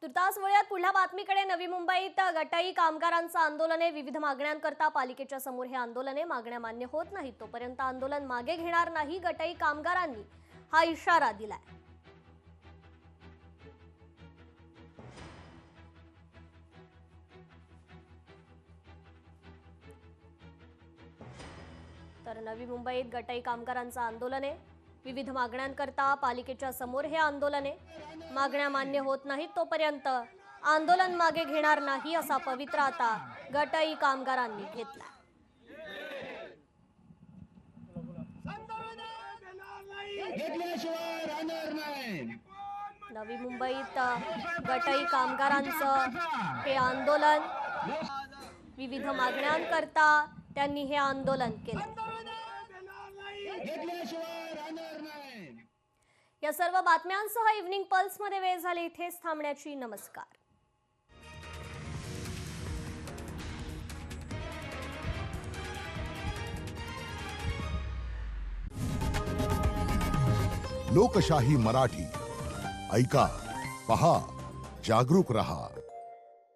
तुर्तास वळूयात पुढल्या बातमीकडे। नवी मुंबईत गटाई कामगारांचं आंदोलने विविध मागण्यांकरता पालिकेच्या समोर हे आंदोलने मागण्या मान्य होत नाहीत तोपर्यंत आंदोलन मागे घेणार नाही, गटाई कामगारांनी हा इशारा दिलाय। तर नवी मुंबईत गटाई कामगारांचं आंदोलने विविध मागण्यांकरता पालिकेच्या समोर हे आंदोलने मागण्या मान्य होत नाहीत तोपर्यंत आंदोलन मागे घेणार नाही असा पवित्रा आता गटाई कामगारांनी घेतला। नवी मुंबईत गटाई कामगारांचं हे आंदोलन विविध मागण्यांकरता त्यांनी हे आंदोलन केलं। या सर्व बातम्यांसह इव्हनिंग पल्स मध्ये वेळ झाली इथेच थांबण्याची। नमस्कार। लोकशाही मराठी ऐका, पहा, जागरूक रहा।